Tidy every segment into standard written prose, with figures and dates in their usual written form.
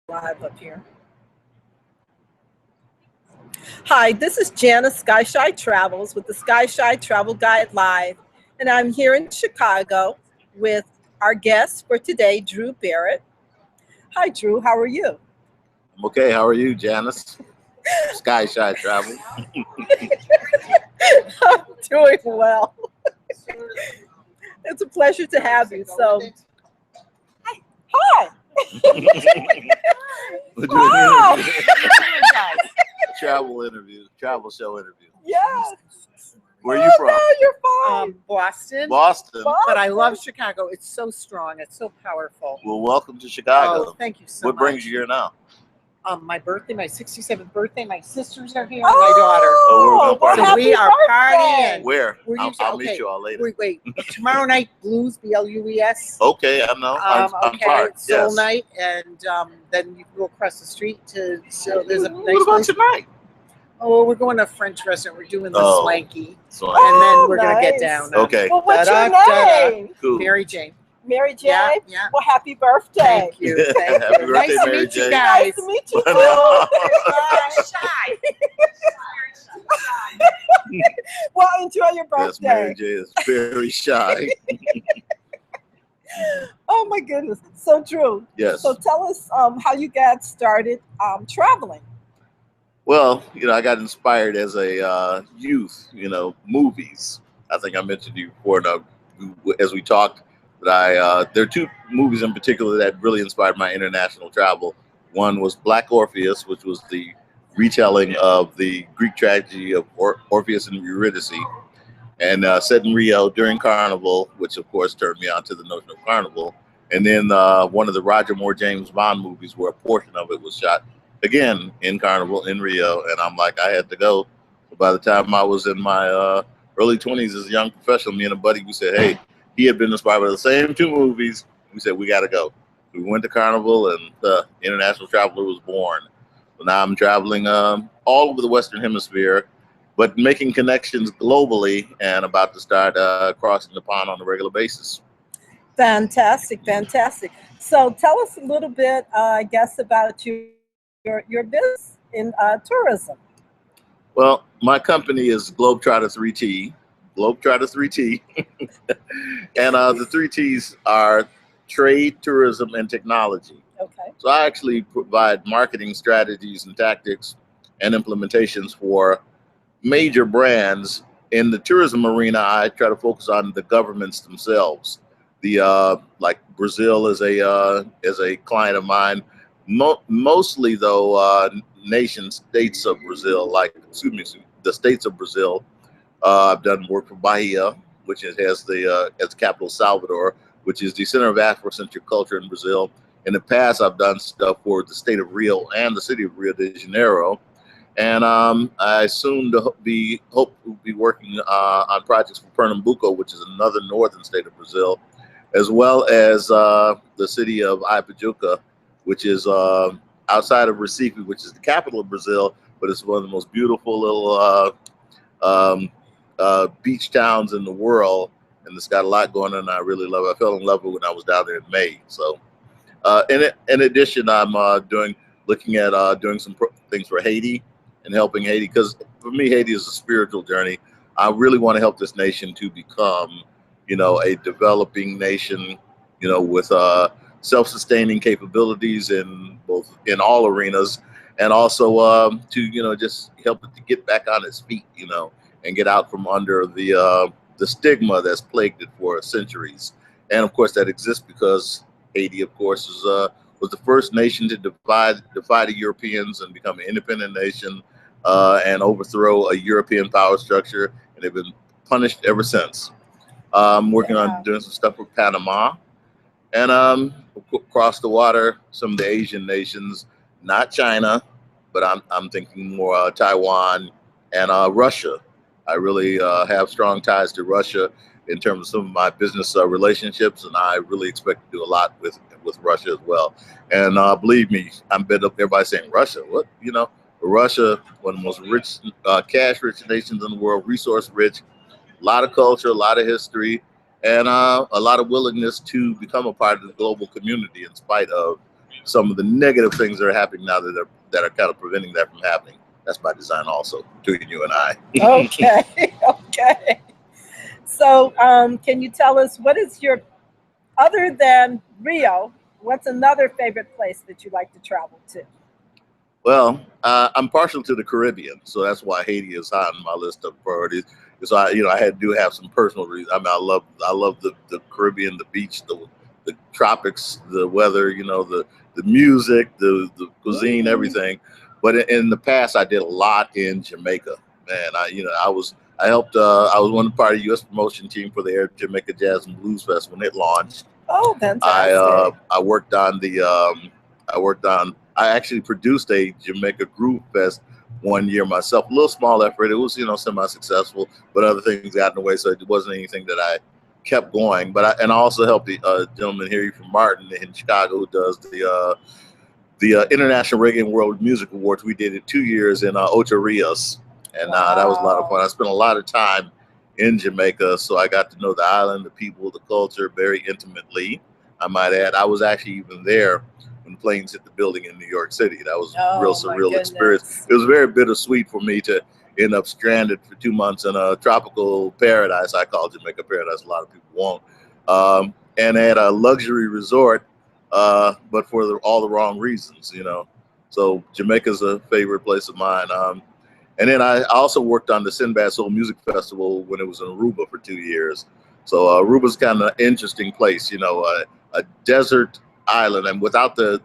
Live up here. Hi, this is Janice Skychi Travels with the Skychi Travel Guide Live, and I'm here in Chicago with our guest for today, Drew Barrett. Hi, Drew. How are you? I'm okay. How are you, Janice? Skychi Travel. I'm doing well. It's a pleasure to have you. So, hi. We're doing Wow. travel show interview. Yes. Where are you from? No, you're fine. Boston. Boston. But I love Chicago. It's so strong. It's so powerful. Well, welcome to Chicago. Oh, thank you so What much. brings you here now? My birthday, my 67th birthday. My sisters are here Oh, and my daughter. Oh, we're gonna So party. we are Happy birthday. partying. Where? Where you I'll okay. meet you all later. Wait. Tomorrow night, Blues, BLUES. Okay, I know. I'm Okay, part. Soul Yes. Night, and then you can go across the street to. So there's a nice What about place. tonight? Oh, we're going to a French restaurant. We're doing the Oh. swanky, So, and then we're gonna nice. get down. okay, Well, what's your Da-da-da-da. name? cool. Mary Jane. Mary Jane? Yeah, yeah. Well, happy birthday. Thank you. Thank Happy you. birthday, Nice to Mary meet you Jane. guys. Nice to meet you, Bye too. now. Shy. Well, enjoy your Yes, Mary birthday. J is very shy. Oh, my goodness. So, Drew, Yes. so tell us how you got started traveling. Well, I got inspired as a youth, movies. I think I mentioned to you before as we talked that there are two movies in particular that really inspired my international travel. One was Black Orpheus, which was the retelling of the Greek tragedy of Orpheus and Eurydice, and set in Rio during Carnival, which of course turned me on to the notion of Carnival. And then one of the Roger Moore James Bond movies where a portion of it was shot again in Carnival in Rio, and I'm like, I had to go. By the time I was in my early 20s as a young professional, me and a buddy, we said, hey, he had been inspired by the same two movies. We said, we got to go. We went to Carnival, and International Traveler was born. So now I'm traveling all over the Western Hemisphere, but making connections globally and about to start crossing the pond on a regular basis. Fantastic, fantastic. So tell us a little bit, I guess, about your business in tourism. Well, my company is Globetrotter 3T. Globetrotter 3T. And the 3Ts are trade, tourism, and technology. Okay. So I actually provide marketing strategies and tactics and implementations for major brands. In the tourism arena, I try to focus on the governments themselves. Like Brazil is a client of mine. Mostly though, nation states of Brazil, the states of Brazil. I've done work for Bahia, which has as capital Salvador, which is the center of Afrocentric culture in Brazil. In the past, I've done stuff for the state of Rio and the city of Rio de Janeiro. And I soon hope to be working on projects for Pernambuco, which is another northern state of Brazil, as well as the city of Ipajuca, which is outside of Recife, which is the capital of Brazil, but it's one of the most beautiful little beach towns in the world, and it's got a lot going on. I really love it. I fell in love with it when I was down there in May. So, in addition, I'm looking at doing some things for Haiti and helping Haiti, because for me, Haiti is a spiritual journey. I really want to help this nation to become, a developing nation, with self-sustaining capabilities in all arenas, and also to just help it to get back on its feet, and get out from under the stigma that's plagued it for centuries. And of course, that exists because Haiti, of course, was the first nation to defy the Europeans and become an independent nation and overthrow a European power structure, and they've been punished ever since. I'm working on doing some stuff with Panama, and across the water, some of the Asian nations, not China, but I'm thinking more Taiwan and Russia. I really have strong ties to Russia in terms of some of my business relationships, and I really expect to do a lot with Russia as well. And believe me, I'm been up there by saying Russia. What Russia, one of the most rich, cash-rich nations in the world, resource-rich, a lot of culture, a lot of history, and a lot of willingness to become a part of the global community in spite of some of the negative things that are happening now that are kind of preventing that from happening. That's by design also, between you and I. Okay, okay. So can you tell us what is your, other than Rio, what's another favorite place that you like to travel to? Well, I'm partial to the Caribbean, so that's why Haiti is high on my list of priorities. So I do have some personal reasons. I mean, I love the Caribbean, the beach, the tropics, the weather, the music, the cuisine, everything. But in the past, I did a lot in Jamaica. Man, I was one part of the U.S. promotion team for the Air Jamaica Jazz and Blues Fest when it launched. Oh, fantastic! I actually produced a Jamaica Groove Fest one year myself. A little small effort. It was semi-successful, but other things got in the way, so it wasn't anything that I kept going. But I also helped the gentleman here from Martin in Chicago who does the International Reggae and World Music Awards. We did it 2 years in Ocho Rios, and that was a lot of fun. I spent a lot of time in Jamaica, so I got to know the island, the people, the culture very intimately. I might add, I was actually even there when planes hit the building in New York City. That was a real surreal experience. It was very bittersweet for me to end up stranded for 2 months in a tropical paradise. I call Jamaica paradise. A lot of people won't. And at a luxury resort, but for all the wrong reasons, So Jamaica's a favorite place of mine. And then I also worked on the Sinbad Soul Music Festival when it was in Aruba for 2 years. So Aruba's kind of an interesting place, a desert island, and without the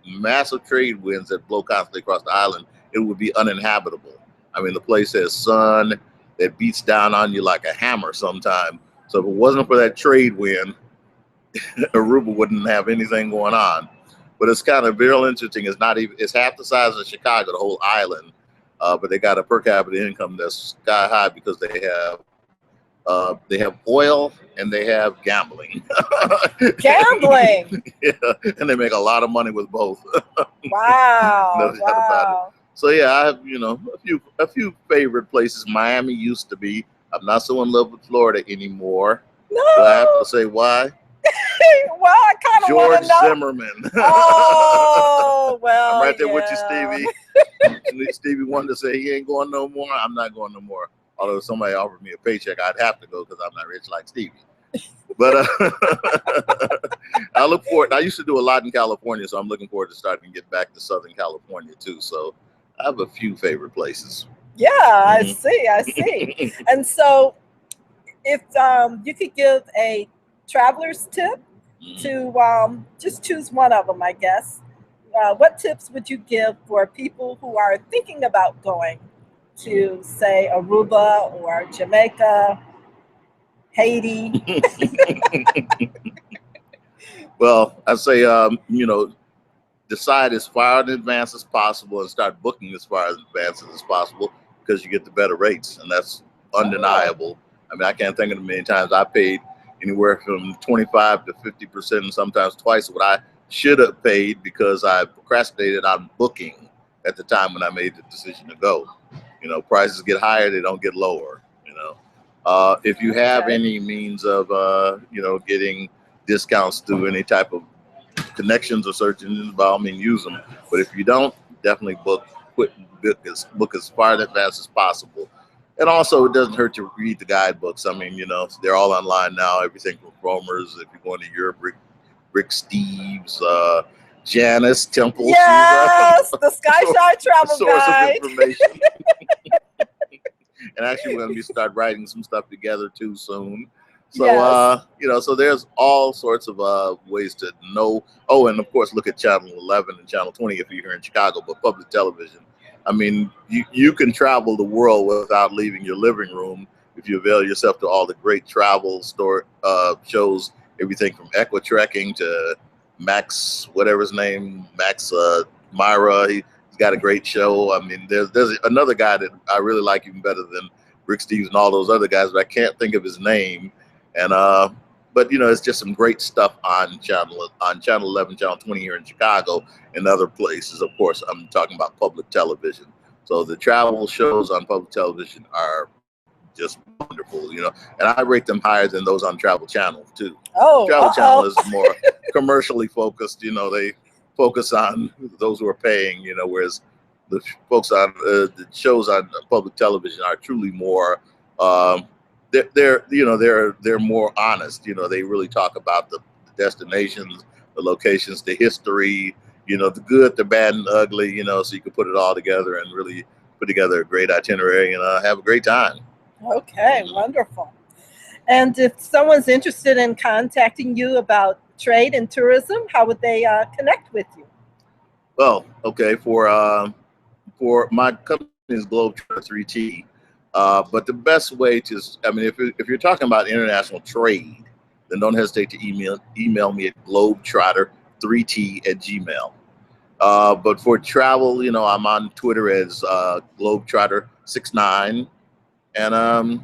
massive trade winds that blow constantly across the island, it would be uninhabitable. I mean, the place has sun that beats down on you like a hammer sometimes. So if it wasn't for that trade wind, Aruba wouldn't have anything going on. But it's kind of real interesting. It's half the size of Chicago, the whole island, but they got a per capita income that's sky high because they have oil and they have gambling. Gambling. Yeah, and they make a lot of money with both. Wow. No doubt about it. So yeah, I have a few favorite places. Miami used to be. I'm not so in love with Florida anymore. No. Do I have to say why? Well, I kind of want to know. George Zimmerman. Oh, well, I'm right there with you, Stevie. Stevie wanted to say he ain't going no more. I'm not going no more. Although if somebody offered me a paycheck, I'd have to go because I'm not rich like Stevie. But I look forward. I used to do a lot in California, so I'm looking forward to starting to get back to Southern California too. So I have a few favorite places. Yeah, I see. And so, if you could give a traveler's tip to just choose one of them, I guess. What tips would you give for people who are thinking about going to, say, Aruba or Jamaica, Haiti? Well, I say, decide as far in advance as possible and start booking as far in advance as possible because you get the better rates, and that's undeniable. I mean, I can't think of the many times I paid anywhere from 25 to 50%, and sometimes twice what I should have paid because I procrastinated on booking at the time when I made the decision to go. Prices get higher, they don't get lower. If you have any means of, getting discounts through any type of connections or search engines, by all means use them. But if you don't, definitely book as far in advance as possible. And also, it doesn't hurt to read the guidebooks. I mean, they're all online now. Everything from Romer's, if you're going to Europe, Rick Steves, Janice Temple. Yes, the Skychi Travel source Guide. of information. And actually, we're going to start writing some stuff together too soon. So, so there's all sorts of ways to know. Oh, and of course, look at Channel 11 and Channel 20 if you're here in Chicago, but public television. I mean, you can travel the world without leaving your living room if you avail yourself to all the great travel shows, everything from Equitrekking to Max, whatever his name, Max Myra. He's got a great show. I mean, there's another guy that I really like even better than Rick Steves and all those other guys, but I can't think of his name. And but it's just some great stuff on Channel 11, Channel 20 here in Chicago and other places. Of course, I'm talking about public television. So the travel shows on public television are just wonderful, and I rate them higher than those on Travel Channel too. Oh, Travel Channel is more commercially focused. They focus on those who are paying, you know, whereas the folks on the shows on public television are truly more, they're more honest. You know, they really talk about the destinations, the locations, the history, you know, the good, the bad, and the ugly, you know, so you can put it all together and really put together a great itinerary and have a great time. Okay, wonderful. And if someone's interested in contacting you about trade and tourism, how would they connect with you? Well, okay, for my company is Globetrotter 3T, but the best way to, I mean, if you're talking about international trade, then don't hesitate to email me at globetrotter3t@gmail. But for travel, you know, I'm on Twitter as Globetrotter69, I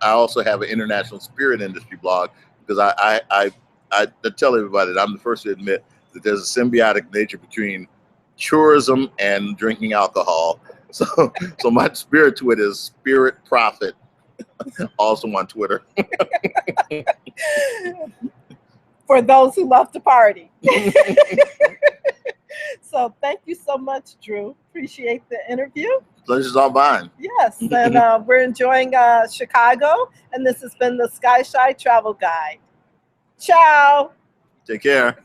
also have an international spirit industry blog because I tell everybody that I'm the first to admit that there's a symbiotic nature between tourism and drinking alcohol. So my spirit tweet is Spirit Prophet, also on Twitter. For those who love to party. So thank you so much, Drew. Appreciate the interview. Pleasure's all mine. Yes, and we're enjoying Chicago, and this has been the Skychi Travel Guide. Ciao. Take care.